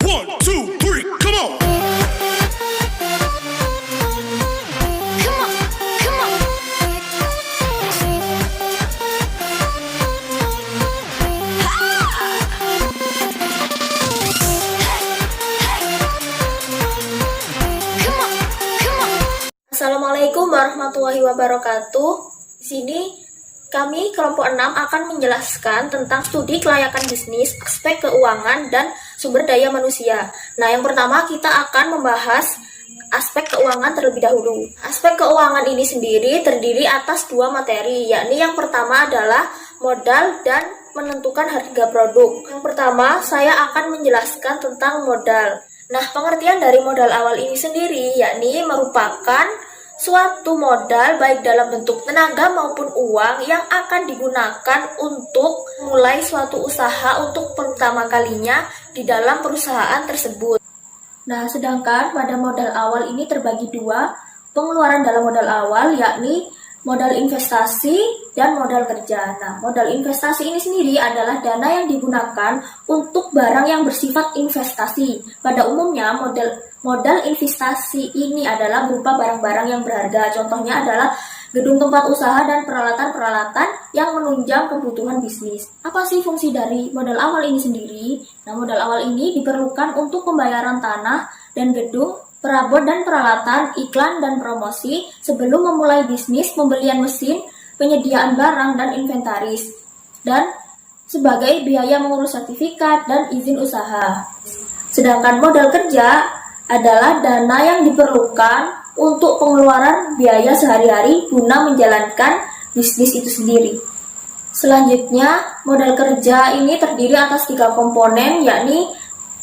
1, 2, 3, come on. Assalamualaikum warahmatullahi wabarakatuh. Di sini kami kelompok 6 akan menjelaskan tentang studi kelayakan bisnis, aspek keuangan, dan sumber daya manusia. Nah, yang pertama kita akan membahas aspek keuangan terlebih dahulu. Aspek keuangan ini sendiri terdiri atas dua materi, yakni yang pertama adalah modal dan menentukan harga produk. Yang pertama, saya akan menjelaskan tentang modal. Nah, pengertian dari modal awal ini sendiri yakni merupakan suatu modal baik dalam bentuk tenaga maupun uang yang akan digunakan untuk mulai suatu usaha untuk pertama kalinya di dalam perusahaan tersebut. Nah, sedangkan pada modal awal ini terbagi dua, pengeluaran dalam modal awal yakni modal investasi dan modal kerja. Nah, modal investasi ini sendiri adalah dana yang digunakan untuk barang yang bersifat investasi. Pada umumnya, modal investasi ini adalah berupa barang-barang yang berharga. Contohnya adalah gedung tempat usaha dan peralatan-peralatan yang menunjang kebutuhan bisnis. Apa sih fungsi dari modal awal ini sendiri? Nah, modal awal ini diperlukan untuk pembayaran tanah dan gedung, perabot dan peralatan, iklan dan promosi, sebelum memulai bisnis, pembelian mesin, penyediaan barang dan inventaris, dan sebagai biaya mengurus sertifikat dan izin usaha. Sedangkan modal kerja adalah dana yang diperlukan untuk pengeluaran biaya sehari-hari guna menjalankan bisnis itu sendiri. Selanjutnya, modal kerja ini terdiri atas 3 komponen, yakni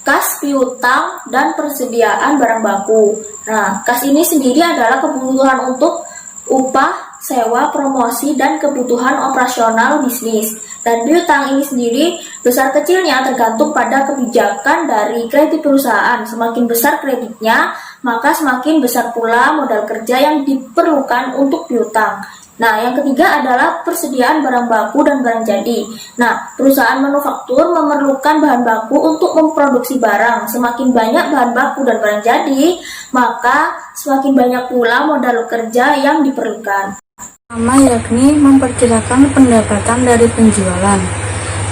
kas, piutang, dan persediaan barang baku. Nah, kas ini sendiri adalah kebutuhan untuk upah, sewa, promosi, dan kebutuhan operasional bisnis. Dan piutang ini sendiri besar kecilnya tergantung pada kebijakan dari kredit perusahaan. Semakin besar kreditnya, maka semakin besar pula modal kerja yang diperlukan untuk piutang. Nah, yang ketiga adalah persediaan barang baku dan barang jadi. Nah, perusahaan manufaktur memerlukan bahan baku untuk memproduksi barang. Semakin banyak bahan baku dan barang jadi, maka semakin banyak pula modal kerja yang diperlukan. Pertama yakni memperkirakan pendapatan dari penjualan.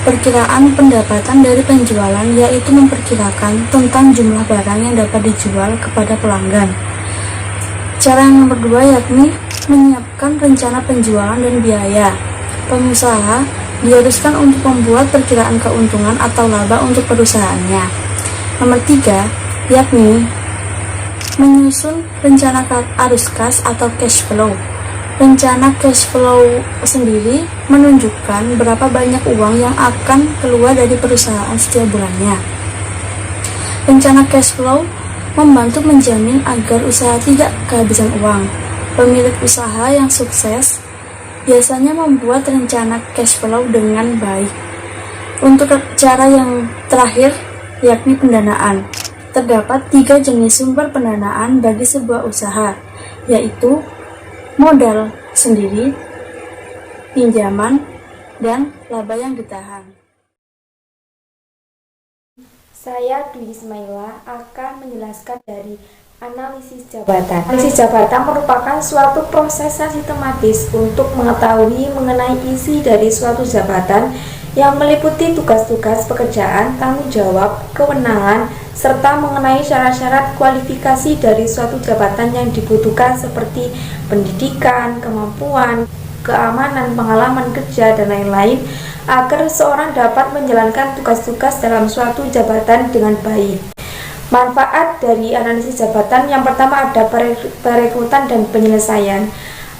Perkiraan pendapatan dari penjualan yaitu memperkirakan tentang jumlah barang yang dapat dijual kepada pelanggan. Cara yang kedua yakni menyiapkan rencana penjualan dan biaya. Pengusaha diharuskan untuk membuat perkiraan keuntungan atau laba untuk perusahaannya. Nomor 3 yakni menyusun rencana arus kas atau cash flow. Rencana cash flow sendiri menunjukkan berapa banyak uang yang akan keluar dari perusahaan setiap bulannya. Rencana cash flow membantu menjamin agar usaha tidak kehabisan uang. Pemilik usaha yang sukses biasanya membuat rencana cash flow dengan baik. Untuk cara yang terakhir, yakni pendanaan. Terdapat 3 jenis sumber pendanaan bagi sebuah usaha, yaitu modal sendiri, pinjaman, dan laba yang ditahan. Saya Dwi Ismaila akan menjelaskan dari analisis jabatan. Analisis jabatan merupakan suatu proses yang sistematis untuk mengetahui mengenai isi dari suatu jabatan yang meliputi tugas-tugas pekerjaan, tanggung jawab, kewenangan, serta mengenai syarat-syarat kualifikasi dari suatu jabatan yang dibutuhkan seperti pendidikan, kemampuan, keamanan, pengalaman kerja, dan lain-lain agar seorang dapat menjalankan tugas-tugas dalam suatu jabatan dengan baik. Manfaat dari analisis jabatan yang pertama ada perekrutan dan penyelesaian.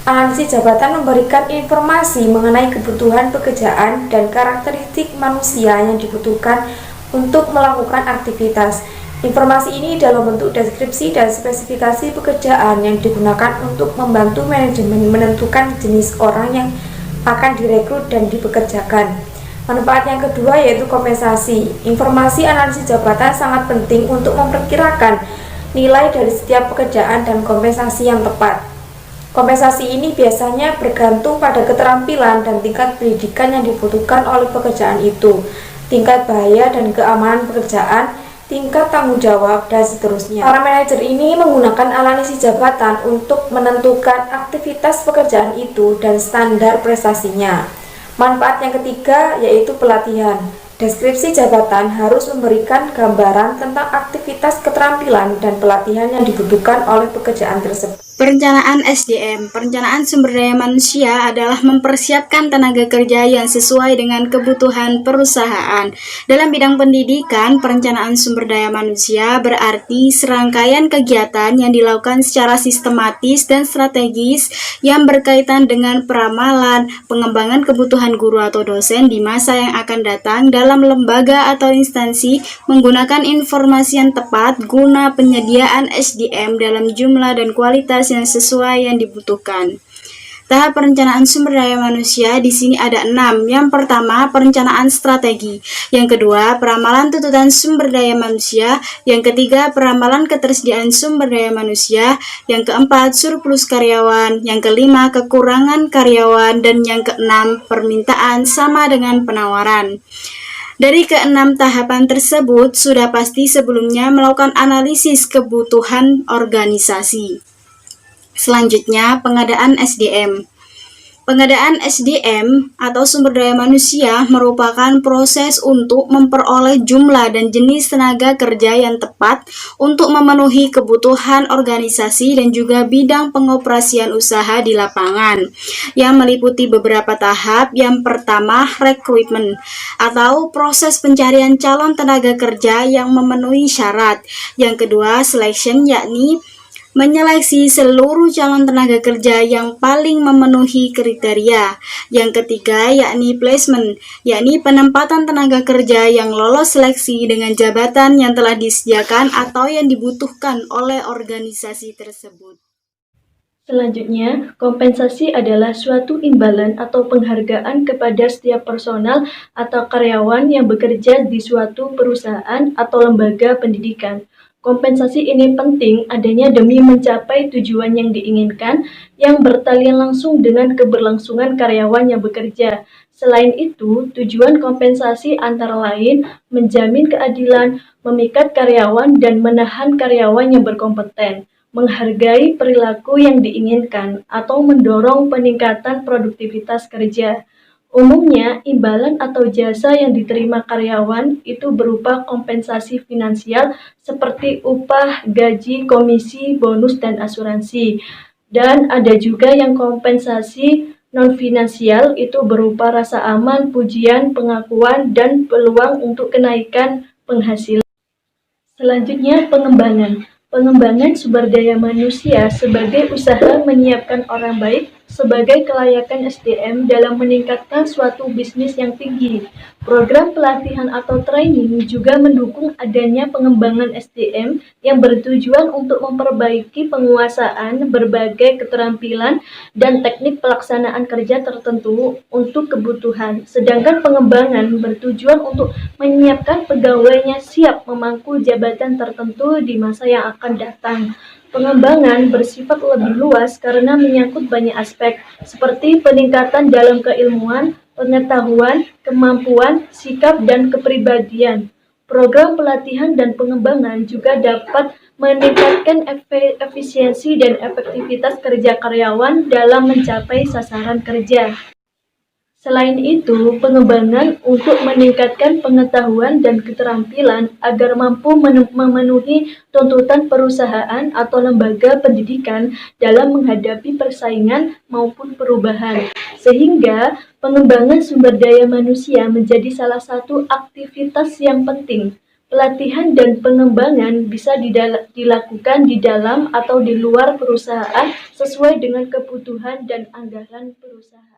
Analisis jabatan memberikan informasi mengenai kebutuhan pekerjaan dan karakteristik manusia yang dibutuhkan untuk melakukan aktivitas. Informasi ini dalam bentuk deskripsi dan spesifikasi pekerjaan yang digunakan untuk membantu manajemen menentukan jenis orang yang akan direkrut dan dipekerjakan. Manfaat yang kedua yaitu kompensasi. Informasi analisis jabatan sangat penting untuk memperkirakan nilai dari setiap pekerjaan dan kompensasi yang tepat. Kompensasi ini biasanya bergantung pada keterampilan dan tingkat pendidikan yang dibutuhkan oleh pekerjaan itu, tingkat bahaya dan keamanan pekerjaan, tingkat tanggung jawab, dan seterusnya. Para manajer ini menggunakan analisis jabatan untuk menentukan aktivitas pekerjaan itu dan standar prestasinya. Manfaat yang ketiga yaitu pelatihan. Deskripsi jabatan harus memberikan gambaran tentang aktivitas, keterampilan, dan pelatihan yang dibutuhkan oleh pekerjaan tersebut. Perencanaan SDM, perencanaan sumber daya manusia adalah mempersiapkan tenaga kerja yang sesuai dengan kebutuhan perusahaan. Dalam bidang pendidikan, perencanaan sumber daya manusia berarti serangkaian kegiatan yang dilakukan secara sistematis dan strategis yang berkaitan dengan peramalan, pengembangan kebutuhan guru atau dosen di masa yang akan datang dalam lembaga atau instansi menggunakan informasi yang tepat guna penyediaan SDM dalam jumlah dan kualitas yang sesuai yang dibutuhkan. Tahap perencanaan sumber daya manusia di sini ada 6. Yang pertama, perencanaan strategi. Yang kedua, peramalan tuntutan sumber daya manusia. Yang ketiga, peramalan ketersediaan sumber daya manusia. Yang keempat, surplus karyawan. Yang kelima, kekurangan karyawan. Dan yang keenam, permintaan sama dengan penawaran. Dari keenam tahapan tersebut, sudah pasti sebelumnya melakukan analisis kebutuhan organisasi. Selanjutnya, pengadaan SDM. Pengadaan SDM atau sumber daya manusia merupakan proses untuk memperoleh jumlah dan jenis tenaga kerja yang tepat untuk memenuhi kebutuhan organisasi dan juga bidang pengoperasian usaha di lapangan, yang meliputi beberapa tahap. Yang pertama, rekrutmen atau proses pencarian calon tenaga kerja yang memenuhi syarat. Yang kedua, selection, yakni menyeleksi seluruh calon tenaga kerja yang paling memenuhi kriteria. Yang ketiga yakni placement, yakni penempatan tenaga kerja yang lolos seleksi dengan jabatan yang telah disediakan atau yang dibutuhkan oleh organisasi tersebut. Selanjutnya, kompensasi adalah suatu imbalan atau penghargaan kepada setiap personal atau karyawan yang bekerja di suatu perusahaan atau lembaga pendidikan. Kompensasi ini penting adanya demi mencapai tujuan yang diinginkan yang bertalian langsung dengan keberlangsungan karyawan yang bekerja. Selain itu, tujuan kompensasi antara lain menjamin keadilan, memikat karyawan, dan menahan karyawan yang berkompeten, menghargai perilaku yang diinginkan, atau mendorong peningkatan produktivitas kerja. Umumnya, imbalan atau jasa yang diterima karyawan itu berupa kompensasi finansial seperti upah, gaji, komisi, bonus, dan asuransi. Dan ada juga yang kompensasi non-finansial itu berupa rasa aman, pujian, pengakuan, dan peluang untuk kenaikan penghasilan. Selanjutnya, pengembangan. Pengembangan sumber daya manusia sebagai usaha menyiapkan orang baik sebagai kelayakan SDM dalam meningkatkan suatu bisnis yang tinggi. Program pelatihan atau training juga mendukung adanya pengembangan SDM yang bertujuan untuk memperbaiki penguasaan berbagai keterampilan dan teknik pelaksanaan kerja tertentu untuk kebutuhan. Sedangkan pengembangan bertujuan untuk menyiapkan pegawainya siap memangku jabatan tertentu di masa yang akan datang. Pengembangan bersifat lebih luas karena menyangkut banyak aspek, seperti peningkatan dalam keilmuan, pengetahuan, kemampuan, sikap, dan kepribadian. Program pelatihan dan pengembangan juga dapat meningkatkan efisiensi dan efektivitas kerja karyawan dalam mencapai sasaran kerja. Selain itu, pengembangan untuk meningkatkan pengetahuan dan keterampilan agar mampu memenuhi tuntutan perusahaan atau lembaga pendidikan dalam menghadapi persaingan maupun perubahan. Sehingga, pengembangan sumber daya manusia menjadi salah satu aktivitas yang penting. Pelatihan dan pengembangan bisa dilakukan di dalam atau di luar perusahaan sesuai dengan kebutuhan dan anggaran perusahaan.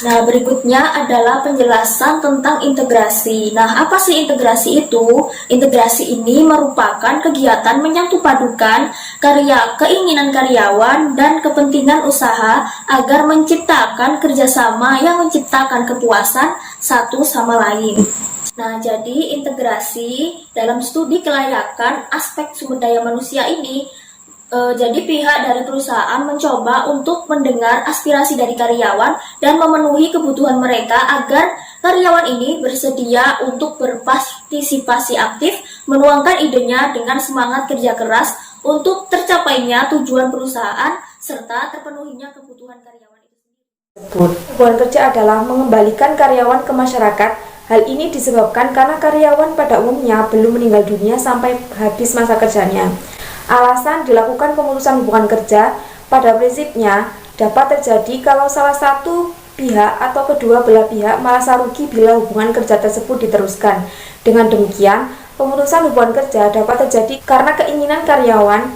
Nah, berikutnya adalah penjelasan tentang integrasi. Nah, apa sih integrasi itu? Integrasi ini merupakan kegiatan menyatupadukan keinginan karyawan dan kepentingan usaha agar menciptakan kerjasama yang menciptakan kepuasan satu sama lain. Nah, jadi integrasi dalam studi kelayakan aspek sumber daya manusia ini jadi pihak dari perusahaan mencoba untuk mendengar aspirasi dari karyawan dan memenuhi kebutuhan mereka agar karyawan ini bersedia untuk berpartisipasi aktif menuangkan idenya dengan semangat kerja keras untuk tercapainya tujuan perusahaan serta terpenuhinya kebutuhan karyawan itu sendiri. Hubungan kerja adalah mengembalikan karyawan ke masyarakat. Hal ini disebabkan karena karyawan pada umumnya belum meninggal dunia sampai habis masa kerjanya. Alasan dilakukan pemutusan hubungan kerja pada prinsipnya dapat terjadi kalau salah satu pihak atau kedua belah pihak merasa rugi bila hubungan kerja tersebut diteruskan. Dengan demikian, pemutusan hubungan kerja dapat terjadi karena keinginan karyawan,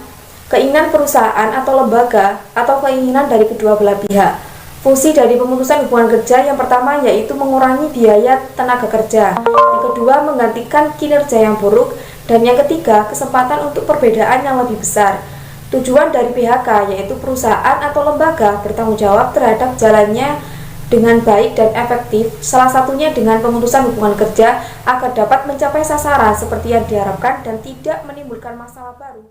keinginan perusahaan atau lembaga, atau keinginan dari kedua belah pihak. Fungsi dari pemutusan hubungan kerja yang pertama yaitu mengurangi biaya tenaga kerja, yang kedua menggantikan kinerja yang buruk, dan yang ketiga kesempatan untuk perbedaan yang lebih besar. Tujuan dari PHK yaitu perusahaan atau lembaga bertanggung jawab terhadap jalannya dengan baik dan efektif, salah satunya dengan pemutusan hubungan kerja agar dapat mencapai sasaran seperti yang diharapkan dan tidak menimbulkan masalah baru.